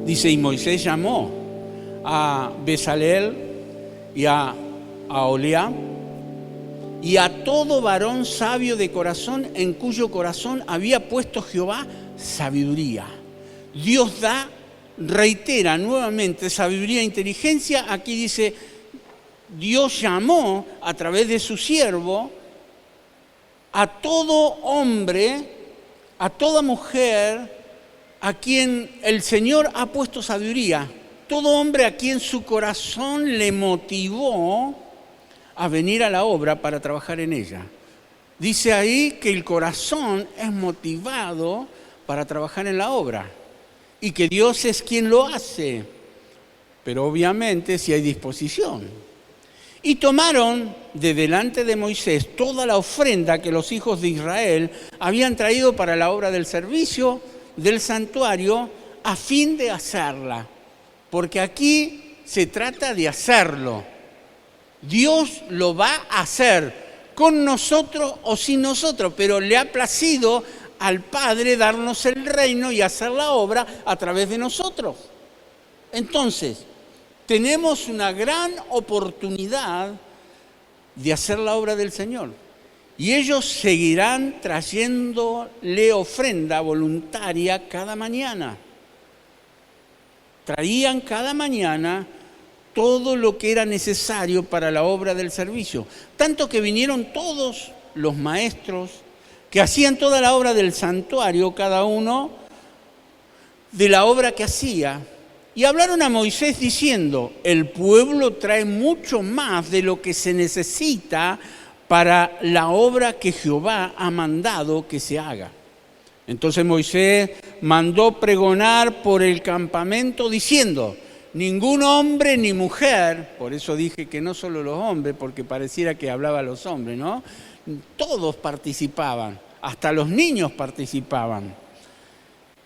Dice, y Moisés llamó a Bezaleel y a Aholiab y a todo varón sabio de corazón en cuyo corazón había puesto Jehová sabiduría. Dios reitera nuevamente sabiduría e inteligencia. Aquí dice, Dios llamó a través de su siervo a todo hombre, a toda mujer, a quien el Señor ha puesto sabiduría. Todo hombre a quien su corazón le motivó a venir a la obra para trabajar en ella. Dice ahí que el corazón es motivado para trabajar en la obra y que Dios es quien lo hace, pero obviamente si hay disposición. Y tomaron de delante de Moisés toda la ofrenda que los hijos de Israel habían traído para la obra del servicio del santuario a fin de hacerla. Porque aquí se trata de hacerlo. Dios lo va a hacer con nosotros o sin nosotros, pero le ha placido al Padre darnos el reino y hacer la obra a través de nosotros. Entonces, tenemos una gran oportunidad de hacer la obra del Señor. Y ellos seguirán trayéndole ofrenda voluntaria cada mañana. Traían cada mañana todo lo que era necesario para la obra del servicio. Tanto que vinieron todos los maestros que hacían toda la obra del santuario, cada uno de la obra que hacía. Y hablaron a Moisés diciendo, el pueblo trae mucho más de lo que se necesita para la obra que Jehová ha mandado que se haga. Entonces Moisés mandó pregonar por el campamento diciendo, ningún hombre ni mujer, por eso dije que no solo los hombres, porque pareciera que hablaba a los hombres, ¿no? Todos participaban, hasta los niños participaban.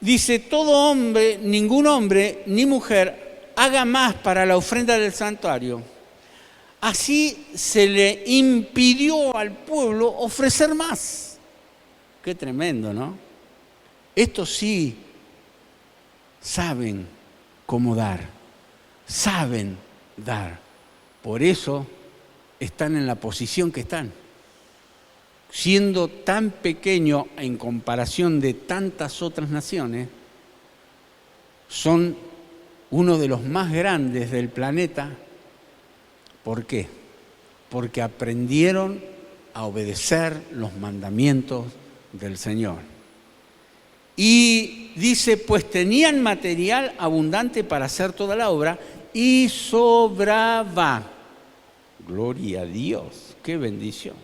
Dice, todo hombre, ningún hombre ni mujer haga más para la ofrenda del santuario. Así se le impidió al pueblo ofrecer más. Qué tremendo, ¿no? Estos sí saben cómo dar, saben dar. Por eso están en la posición que están. Siendo tan pequeño en comparación de tantas otras naciones, son uno de los más grandes del planeta. ¿Por qué? Porque aprendieron a obedecer los mandamientos del Señor. Y dice, pues tenían material abundante para hacer toda la obra y sobraba. Gloria a Dios, qué bendición.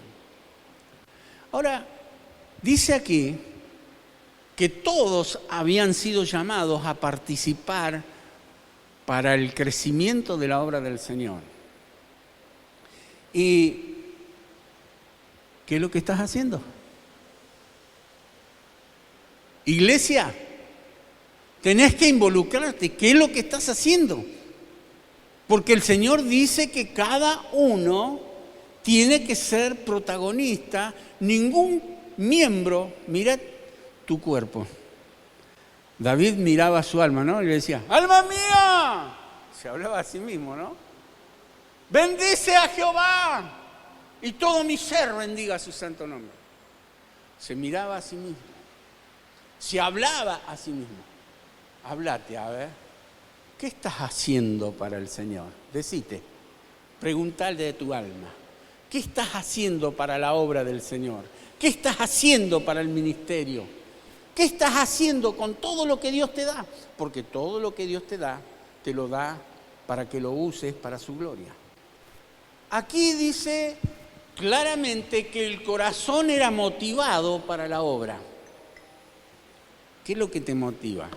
Ahora, dice aquí que todos habían sido llamados a participar para el crecimiento de la obra del Señor. ¿Y qué es lo que estás haciendo? Iglesia, tenés que involucrarte. ¿Qué es lo que estás haciendo? Porque el Señor dice que cada uno tiene que ser protagonista. Ningún miembro, mira tu cuerpo. David miraba a su alma, ¿no? Y le decía, ¡alma mía! Se hablaba a sí mismo, ¿no? Bendice a Jehová y todo mi ser bendiga su santo nombre. Se miraba a sí mismo. Se hablaba a sí mismo. Háblate, a ver. ¿Qué estás haciendo para el Señor? Decite. Preguntale de tu alma. ¿Qué estás haciendo para la obra del Señor? ¿Qué estás haciendo para el ministerio? ¿Qué estás haciendo con todo lo que Dios te da? Porque todo lo que Dios te lo da para que lo uses para su gloria. Aquí dice claramente que el corazón era motivado para la obra. ¿Qué es lo que te motiva?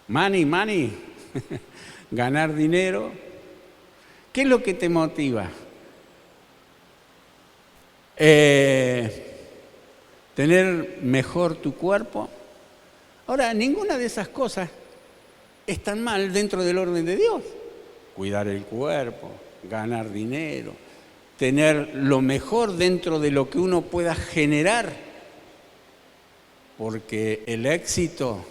Money, ganar dinero. ¿Qué es lo que te motiva? Tener mejor tu cuerpo. Ahora, ninguna de esas cosas están mal dentro del orden de Dios. Cuidar el cuerpo, ganar dinero, tener lo mejor dentro de lo que uno pueda generar. porque el éxito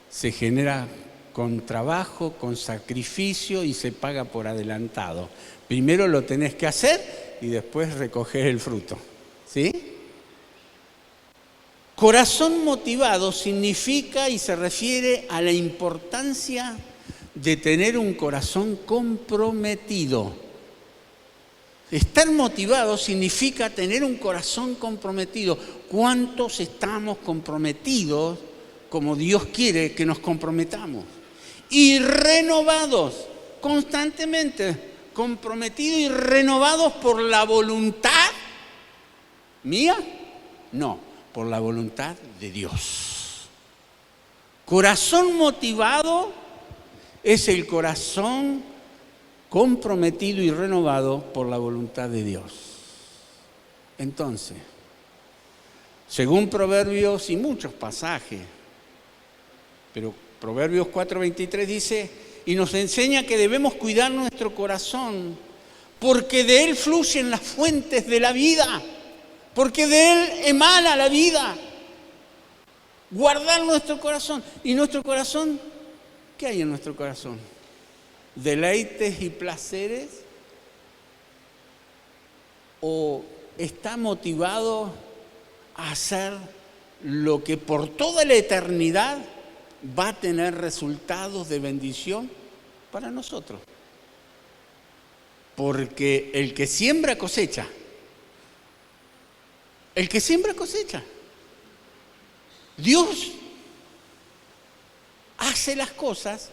se genera con trabajo, con sacrificio y se paga por adelantado. Primero lo tenés que hacer y después recoger el fruto. ¿Sí? Corazón motivado significa y se refiere a la importancia de tener un corazón comprometido. Estar motivado significa tener un corazón comprometido. ¿Cuántos estamos comprometidos como Dios quiere que nos comprometamos? Y renovados constantemente, comprometidos y renovados por la voluntad mía, no, por la voluntad de Dios. Corazón motivado es el corazón comprometido y renovado por la voluntad de Dios. Entonces, según Proverbios y muchos pasajes, pero Proverbios 4:23 dice, y nos enseña que debemos cuidar nuestro corazón, porque de él fluyen las fuentes de la vida, porque de él emana la vida. Guardar nuestro corazón. ¿Y nuestro corazón? ¿Qué hay en nuestro corazón? ¿Deleites y placeres? ¿O está motivado a hacer lo que por toda la eternidad va a tener resultados de bendición para nosotros? Porque el que siembra cosecha. El que siembra cosecha. Dios hace las cosas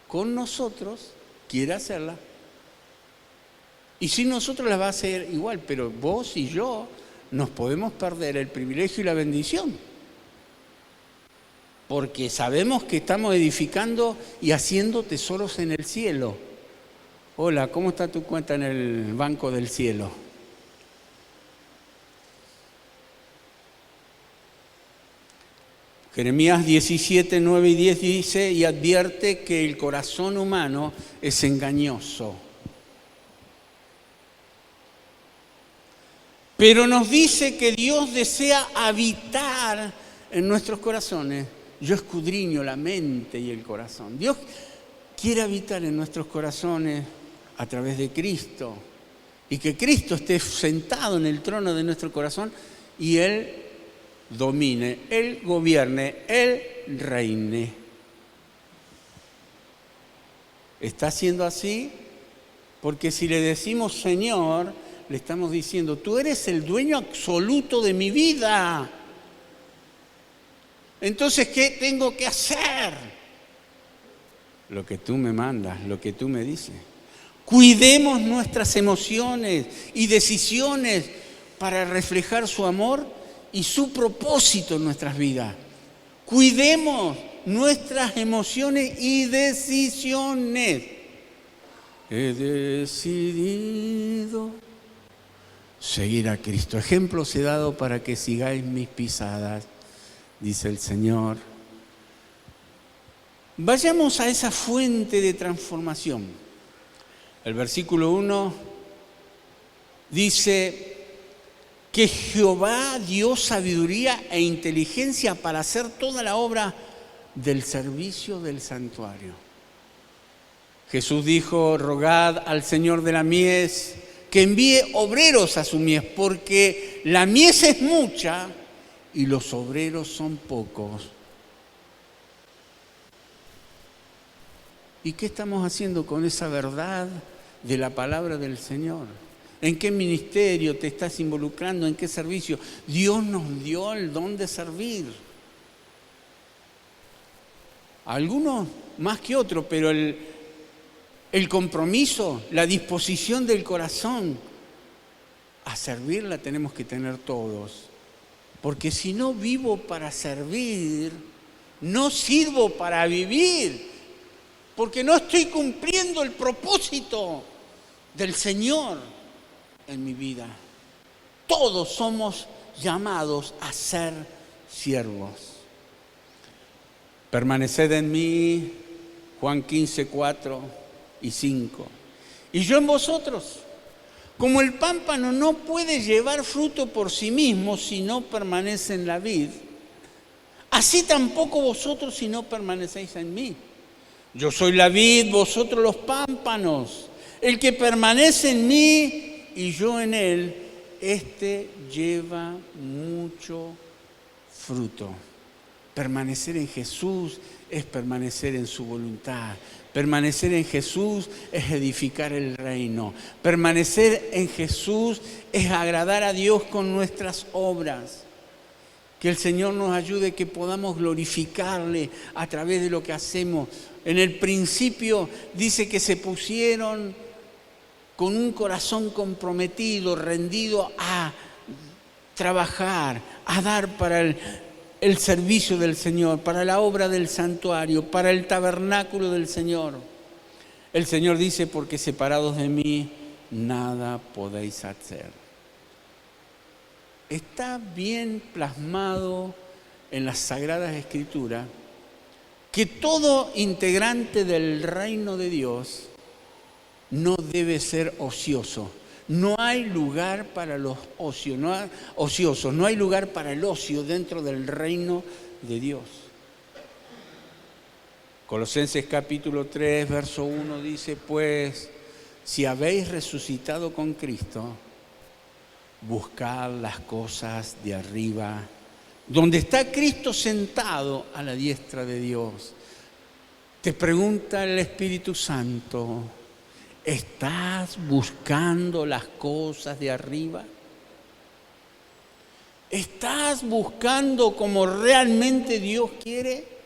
con nosotros, quiere hacerlas. Y si nosotros las va a hacer igual, pero vos y yo nos podemos perder el privilegio y la bendición. Porque sabemos que estamos edificando y haciendo tesoros en el cielo. Hola, ¿cómo está tu cuenta en el banco del cielo? Jeremías 17, 9 y 10 dice y advierte que el corazón humano es engañoso. Pero nos dice que Dios desea habitar en nuestros corazones. Yo escudriño la mente y el corazón. Dios quiere habitar en nuestros corazones a través de Cristo. Y que Cristo esté sentado en el trono de nuestro corazón y Él domine, Él gobierne, Él reine. ¿Está siendo así? Porque si le decimos Señor, le estamos diciendo, tú eres el dueño absoluto de mi vida. Entonces, ¿qué tengo que hacer? Lo que tú me mandas, lo que tú me dices. Cuidemos nuestras emociones y decisiones para reflejar su amor y su propósito en nuestras vidas. Cuidemos nuestras emociones y decisiones. He decidido seguir a Cristo. Ejemplos he dado para que sigáis mis pisadas, dice el Señor. Vayamos a esa fuente de transformación. El versículo 1 dice que Jehová dio sabiduría e inteligencia para hacer toda la obra del servicio del santuario. Jesús dijo, rogad al Señor de la mies que envíe obreros a su mies, porque la mies es mucha y los obreros son pocos. ¿Y qué estamos haciendo con esa verdad de la palabra del Señor? ¿En qué ministerio te estás involucrando? ¿En qué servicio? Dios nos dio el don de servir. Algunos más que otros, pero el compromiso, la disposición del corazón a servir la tenemos que tener todos. Porque si no vivo para servir, no sirvo para vivir. Porque no estoy cumpliendo el propósito del Señor en mi vida. Todos somos llamados a ser siervos. Permaneced en mí, Juan 15, 4 y 5. Y yo en vosotros. Como el pámpano no puede llevar fruto por sí mismo si no permanece en la vid, así tampoco vosotros si no permanecéis en mí. Yo soy la vid, vosotros los pámpanos. El que permanece en mí y yo en él, este lleva mucho fruto. Permanecer en Jesús es permanecer en su voluntad. Permanecer en Jesús es edificar el reino. Permanecer en Jesús es agradar a Dios con nuestras obras. Que el Señor nos ayude, que podamos glorificarle a través de lo que hacemos. En el principio dice que se pusieron con un corazón comprometido, rendido a trabajar, a dar para el servicio del Señor, para la obra del santuario, para el tabernáculo del Señor. El Señor dice, porque separados de mí, nada podéis hacer. Está bien plasmado en las Sagradas Escrituras que todo integrante del reino de Dios no debe ser ocioso. No hay lugar para los ociosos, no hay lugar para el ocio dentro del reino de Dios. Colosenses capítulo 3, verso 1 dice, pues, si habéis resucitado con Cristo, buscad las cosas de arriba, donde está Cristo sentado a la diestra de Dios. Te pregunta el Espíritu Santo, ¿estás buscando las cosas de arriba? ¿Estás buscando como realmente Dios quiere?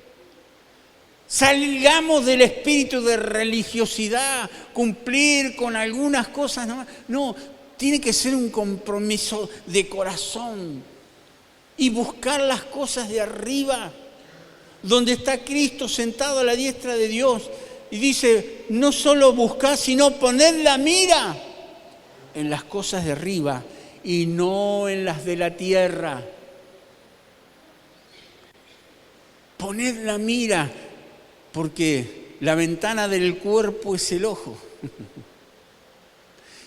Salgamos del espíritu de religiosidad, cumplir con algunas cosas nomás. No, tiene que ser un compromiso de corazón y buscar las cosas de arriba, donde está Cristo sentado a la diestra de Dios. Y dice, no solo buscar, sino poner la mira en las cosas de arriba y no en las de la tierra. Poned la mira, porque la ventana del cuerpo es el ojo.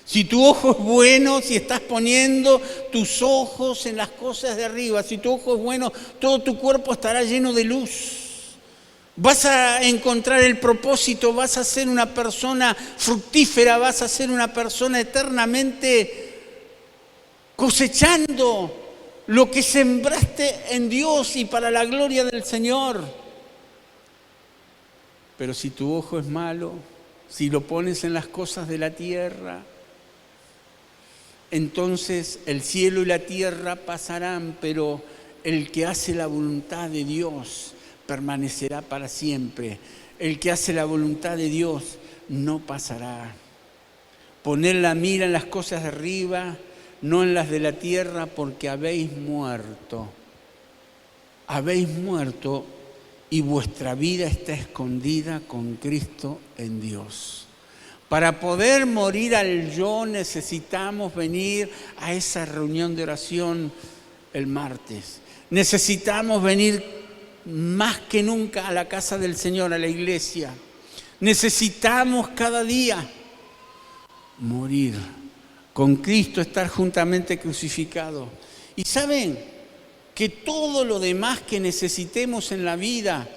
Si tu ojo es bueno, si estás poniendo tus ojos en las cosas de arriba, si tu ojo es bueno, todo tu cuerpo estará lleno de luz. Vas a encontrar el propósito, vas a ser una persona fructífera, vas a ser una persona eternamente cosechando lo que sembraste en Dios y para la gloria del Señor. Pero si tu ojo es malo, si lo pones en las cosas de la tierra, entonces el cielo y la tierra pasarán, pero el que hace la voluntad de Dios permanecerá para siempre. El que hace la voluntad de Dios no pasará. Poner la mira en las cosas de arriba, no en las de la tierra, porque habéis muerto. Habéis muerto y vuestra vida está escondida con Cristo en Dios. Para poder morir al yo necesitamos venir a esa reunión de oración el martes. Necesitamos venir más que nunca a la casa del Señor, a la iglesia. Necesitamos cada día morir con Cristo, estar juntamente crucificado. Y saben que todo lo demás que necesitemos en la vida,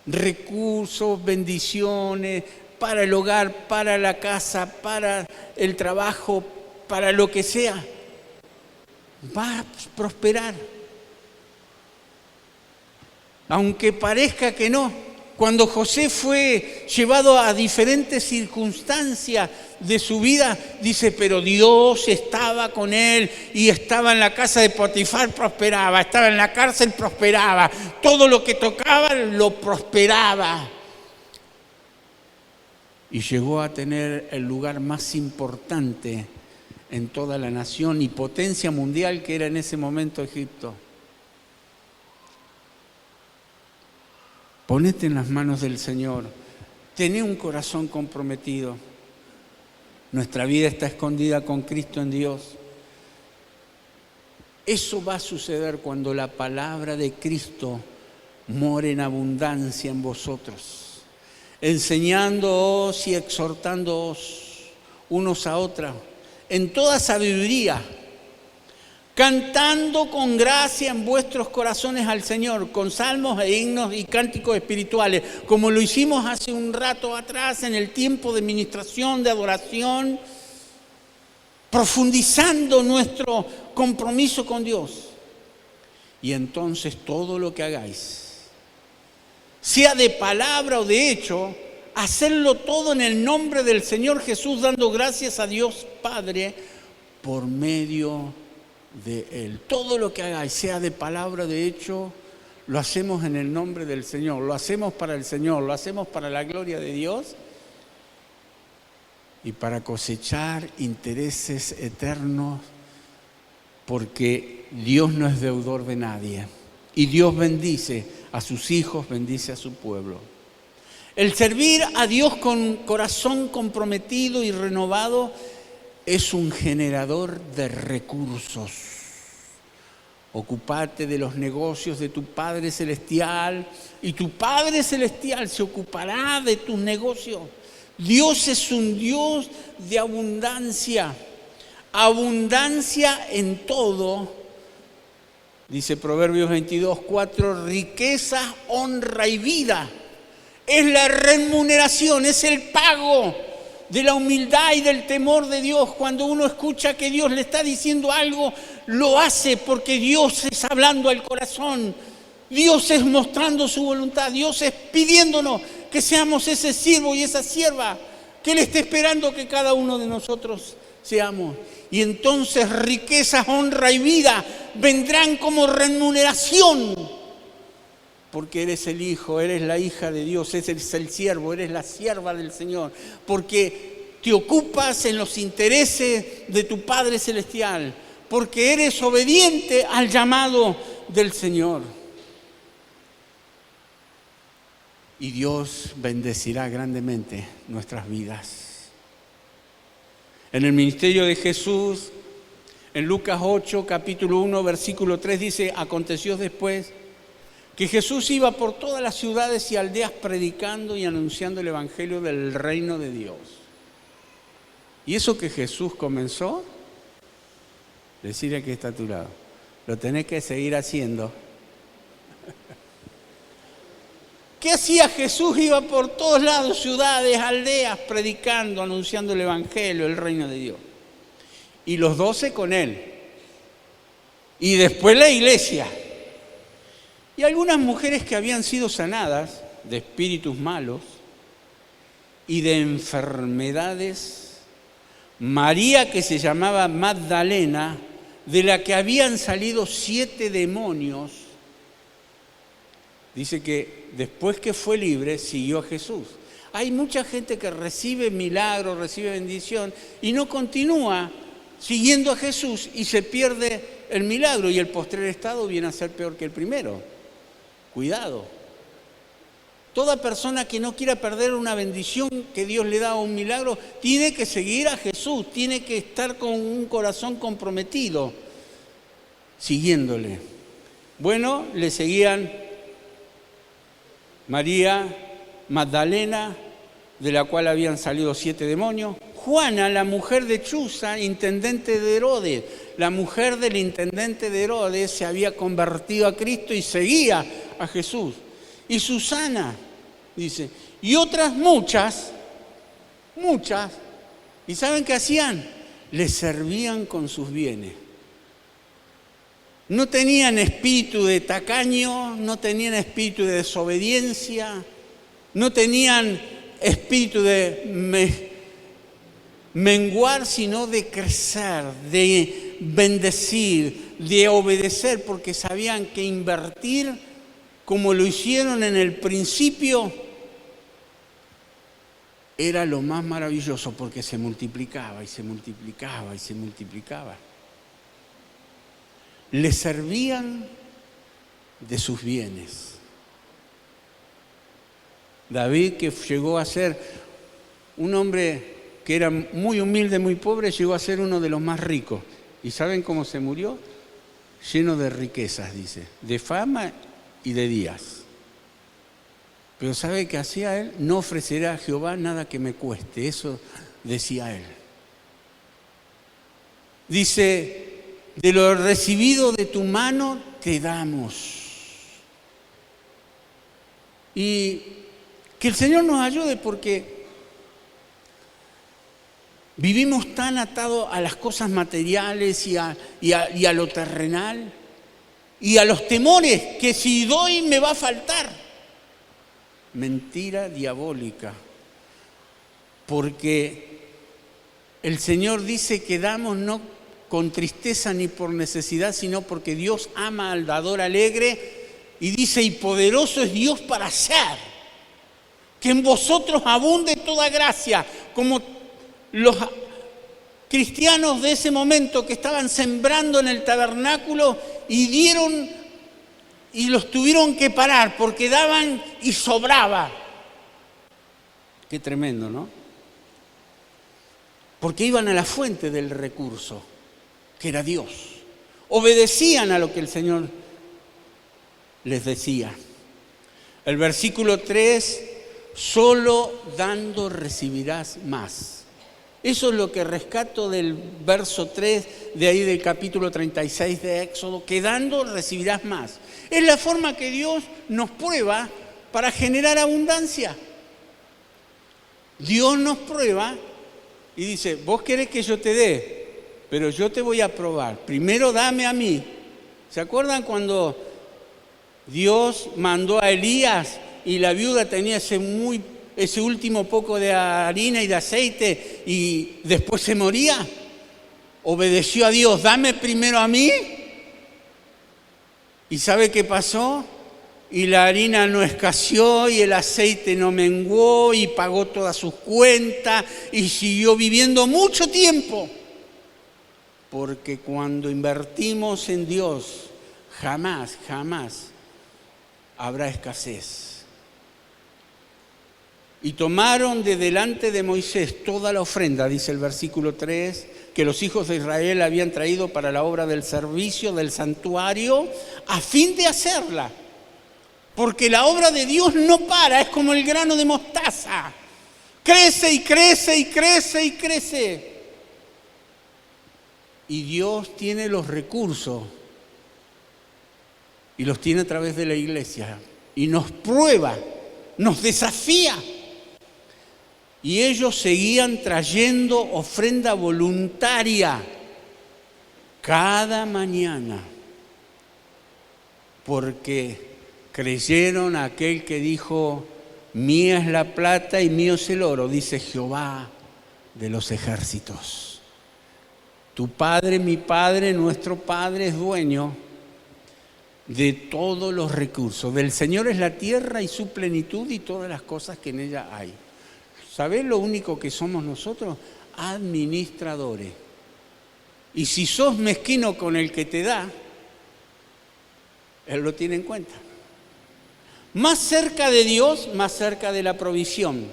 recursos, bendiciones, para el hogar, para la casa, para el trabajo, para lo que sea, va a prosperar. Aunque parezca que no, cuando José fue llevado a diferentes circunstancias de su vida, dice, pero Dios estaba con él y estaba en la casa de Potifar, prosperaba, estaba en la cárcel, prosperaba, todo lo que tocaba lo prosperaba. Y llegó a tener el lugar más importante en toda la nación y potencia mundial que era en ese momento Egipto. Ponete en las manos del Señor, tené un corazón comprometido. Nuestra vida está escondida con Cristo en Dios. Eso va a suceder cuando la palabra de Cristo more en abundancia en vosotros, enseñándoos y exhortándoos unos a otros, en toda sabiduría, cantando con gracia en vuestros corazones al Señor, con salmos e himnos y cánticos espirituales, como lo hicimos hace un rato atrás en el tiempo de ministración, de adoración, profundizando nuestro compromiso con Dios. Y entonces todo lo que hagáis, sea de palabra o de hecho, hacerlo todo en el nombre del Señor Jesús, dando gracias a Dios Padre por medio de Él. Todo lo que hagáis, sea de palabra o de hecho, lo hacemos en el nombre del Señor, lo hacemos para el Señor, lo hacemos para la gloria de Dios y para cosechar intereses eternos, porque Dios no es deudor de nadie y Dios bendice a sus hijos, bendice a su pueblo. El servir a Dios con corazón comprometido y renovado es un generador de recursos. Ocúpate de los negocios de tu Padre Celestial y tu Padre Celestial se ocupará de tus negocios. Dios es un Dios de abundancia, abundancia en todo. Dice Proverbios 22:4, riqueza, honra y vida. Es la remuneración, es el pago de la humildad y del temor de Dios. Cuando uno escucha que Dios le está diciendo algo, lo hace porque Dios es hablando al corazón. Dios es mostrando su voluntad. Dios es pidiéndonos que seamos ese siervo y esa sierva que Él está esperando que cada uno de nosotros seamos. Y entonces riqueza, honra y vida vendrán como remuneración. Porque eres el hijo, eres la hija de Dios, eres el siervo, eres la sierva del Señor. Porque te ocupas en los intereses de tu Padre Celestial. Porque eres obediente al llamado del Señor. Y Dios bendecirá grandemente nuestras vidas. En el ministerio de Jesús, en Lucas 8, capítulo 1, versículo 3, dice, aconteció después que Jesús iba por todas las ciudades y aldeas predicando y anunciando el evangelio del reino de Dios. Y eso que Jesús comenzó, decirle que está a tu lado, lo tenés que seguir haciendo. ¿Qué hacía Jesús? Iba por todos lados, ciudades, aldeas, predicando, anunciando el evangelio, el reino de Dios. Y los 12 con él. Y después la iglesia. Y algunas mujeres que habían sido sanadas de espíritus malos y de enfermedades. María, que se llamaba Magdalena, de la que habían salido 7 demonios, dice que después que fue libre, siguió a Jesús. Hay mucha gente que recibe milagros, recibe bendición y no continúa siguiendo a Jesús y se pierde el milagro y el postrer estado viene a ser peor que el primero. Cuidado. Toda persona que no quiera perder una bendición que Dios le da o un milagro, tiene que seguir a Jesús, tiene que estar con un corazón comprometido, siguiéndole. Bueno, le seguían María Magdalena, de la cual habían salido 7 demonios. Juana, la mujer de Chuza, intendente de Herodes. La mujer del intendente de Herodes se había convertido a Cristo y seguía a Jesús. Y Susana, dice, y otras muchas. ¿Y saben qué hacían? Le servían con sus bienes. No tenían espíritu de tacaño, no tenían espíritu de desobediencia, no tenían espíritu de menguar, sino de crecer, de bendecir, de obedecer, porque sabían que invertir, como lo hicieron en el principio, era lo más maravilloso, porque se multiplicaba y se multiplicaba y se multiplicaba. Le servían de sus bienes. David, que llegó a ser un hombre que era muy humilde, muy pobre, llegó a ser uno de los más ricos. ¿Y saben cómo se murió? Lleno de riquezas, dice, de fama y de días. Pero ¿sabe qué hacía él? No ofrecerá a Jehová nada que me cueste, eso decía él. Dice, de lo recibido de tu mano te damos. Y que el Señor nos ayude porque vivimos tan atados a las cosas materiales y a lo terrenal y a los temores que si doy me va a faltar. Mentira diabólica. Porque el Señor dice que damos no con tristeza ni por necesidad, sino porque Dios ama al dador alegre. Y dice, y poderoso es Dios para hacer que en vosotros abunde toda gracia, como los cristianos de ese momento que estaban sembrando en el tabernáculo y dieron y los tuvieron que parar porque daban y sobraba. Qué tremendo, ¿no? Porque iban a la fuente del recurso, que era Dios. Obedecían a lo que el Señor les decía. El versículo 3, solo dando recibirás más. Eso es lo que rescato del verso 3 de ahí del capítulo 36 de Éxodo, que dando recibirás más. Es la forma que Dios nos prueba para generar abundancia. Dios nos prueba y dice, vos querés que yo te dé, pero yo te voy a probar. Primero dame a mí. ¿Se acuerdan cuando Dios mandó a Elías y la viuda tenía ese último poco de harina y de aceite y después se moría? Obedeció a Dios, dame primero a mí. ¿Y sabe qué pasó? Y la harina no escaseó y el aceite no menguó y pagó todas sus cuentas y siguió viviendo mucho tiempo. Porque cuando invertimos en Dios, jamás habrá escasez. Y tomaron de delante de Moisés toda la ofrenda, dice el versículo 3, que los hijos de Israel habían traído para la obra del servicio del santuario, a fin de hacerla. Porque la obra de Dios no para, es como el grano de mostaza. Crece y crece y crece y crece. Y Dios tiene los recursos y los tiene a través de la iglesia. Y nos prueba, nos desafía. Y ellos seguían trayendo ofrenda voluntaria cada mañana. Porque creyeron a aquel que dijo, mía es la plata y mío es el oro, dice Jehová de los ejércitos. Tu Padre, mi Padre, nuestro Padre es dueño de todos los recursos. Del Señor es la tierra y su plenitud y todas las cosas que en ella hay. ¿Sabés lo único que somos nosotros? Administradores. Y si sos mezquino con el que te da, Él lo tiene en cuenta. Más cerca de Dios, más cerca de la provisión,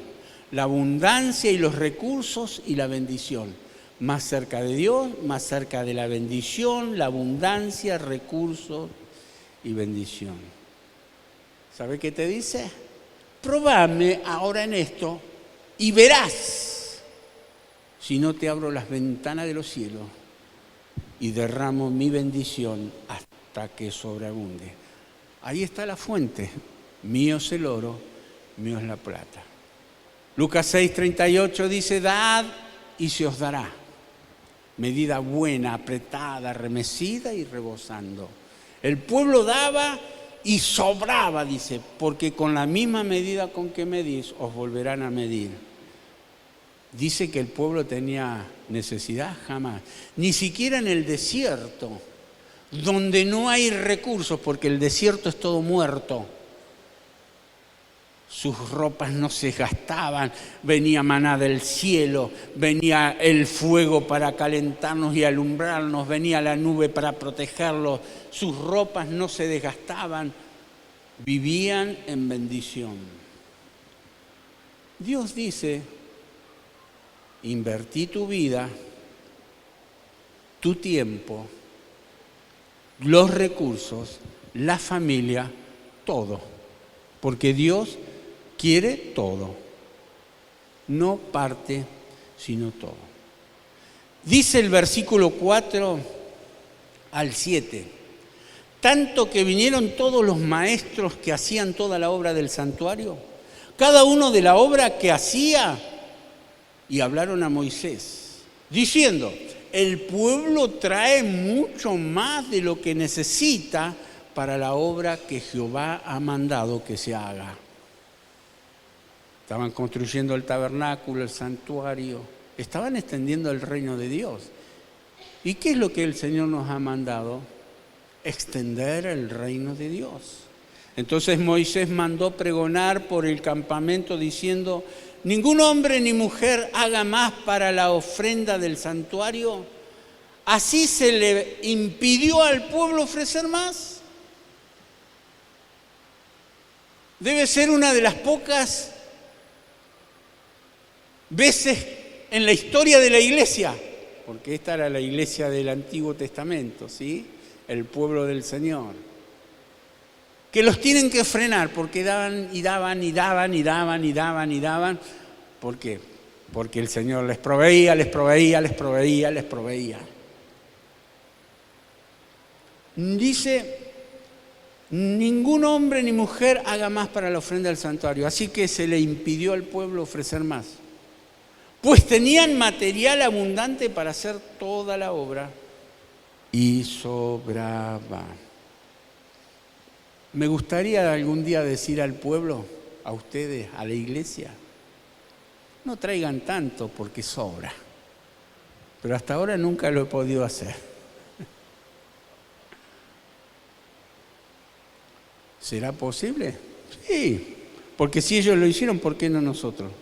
la abundancia y los recursos y la bendición. Más cerca de Dios, más cerca de la bendición, la abundancia, recursos y bendición. ¿Sabe qué te dice? Probame ahora en esto y verás si no te abro las ventanas de los cielos y derramo mi bendición hasta que sobreabunde. Ahí está la fuente. Mío es el oro, mío es la plata. Lucas 6:38 dice, dad y se os dará. Medida buena, apretada, remecida y rebosando. El pueblo daba y sobraba, dice, porque con la misma medida con que medís, os volverán a medir. Dice que el pueblo tenía necesidad, jamás. Ni siquiera en el desierto, donde no hay recursos, porque el desierto es todo muerto. Sus ropas no se gastaban, venía maná del cielo, venía el fuego para calentarnos y alumbrarnos, venía la nube para protegerlos, sus ropas no se desgastaban, vivían en bendición. Dios dice, invertí tu vida, tu tiempo, los recursos, la familia, todo, porque Dios quiere todo, no parte, sino todo. Dice el versículo 4 al 7, tanto que vinieron todos los maestros que hacían toda la obra del santuario, cada uno de la obra que hacía, y hablaron a Moisés, diciendo, el pueblo trae mucho más de lo que necesita para la obra que Jehová ha mandado que se haga. Estaban construyendo el tabernáculo, el santuario, estaban extendiendo el reino de Dios. ¿Y qué es lo que el Señor nos ha mandado? Extender el reino de Dios. Entonces Moisés mandó pregonar por el campamento diciendo, ningún hombre ni mujer haga más para la ofrenda del santuario. Así se le impidió al pueblo ofrecer más. Debe ser una de las pocas veces en la historia de la iglesia, porque esta era la iglesia del Antiguo Testamento, ¿sí? El pueblo del Señor, que los tienen que frenar porque daban y daban y daban y daban y daban y daban. ¿Por qué? Porque el Señor les proveía, les proveía, les proveía, les proveía. Dice, ningún hombre ni mujer haga más para la ofrenda del santuario, así que se le impidió al pueblo ofrecer más, pues tenían material abundante para hacer toda la obra y sobraba. Me gustaría algún día decir al pueblo, a ustedes, a la iglesia, no traigan tanto porque sobra. Pero hasta ahora nunca lo he podido hacer. ¿Será posible? Sí, porque si ellos lo hicieron, ¿por qué no nosotros?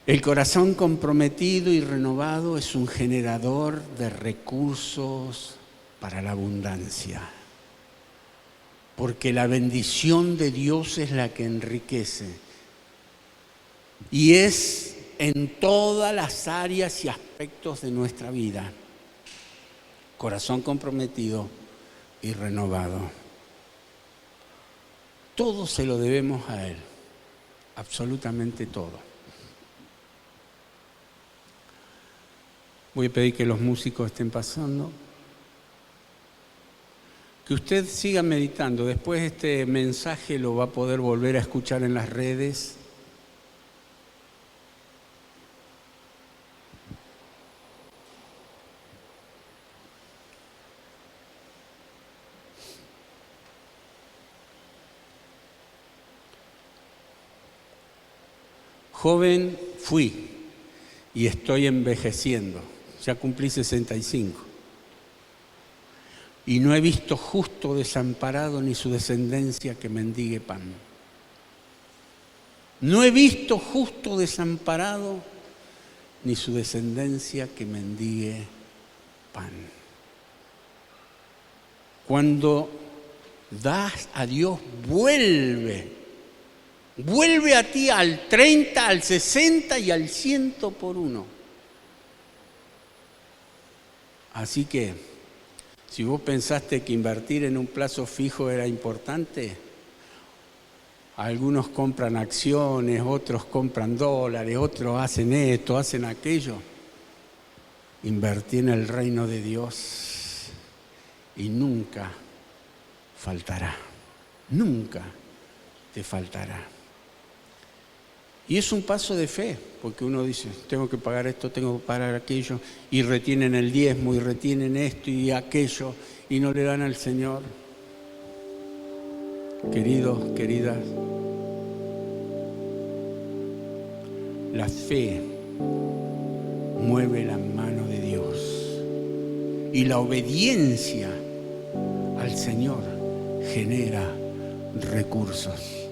El corazón comprometido y renovado es un generador de recursos para la abundancia. Porque la bendición de Dios es la que enriquece. Y es en todas las áreas y aspectos de nuestra vida. Corazón comprometido y renovado. Todo se lo debemos a Él. Absolutamente todo. Voy a pedir que los músicos estén pasando. Que usted siga meditando. Después este mensaje lo va a poder volver a escuchar en las redes. Joven fui y estoy envejeciendo. Ya cumplí 65. Y no he visto justo desamparado ni su descendencia que mendigue pan. No he visto justo desamparado ni su descendencia que mendigue pan. Cuando das a Dios, vuelve a ti al 30, al 60 y al 100 por uno. Así que, si vos pensaste que invertir en un plazo fijo era importante, algunos compran acciones, otros compran dólares, otros hacen esto, hacen aquello. Invertí en el reino de Dios y nunca faltará, nunca te faltará. Y es un paso de fe, porque uno dice, tengo que pagar esto, tengo que pagar aquello, y retienen el diezmo, y retienen esto y aquello, y no le dan al Señor. Queridos, queridas, la fe mueve la mano de Dios, y la obediencia al Señor genera recursos.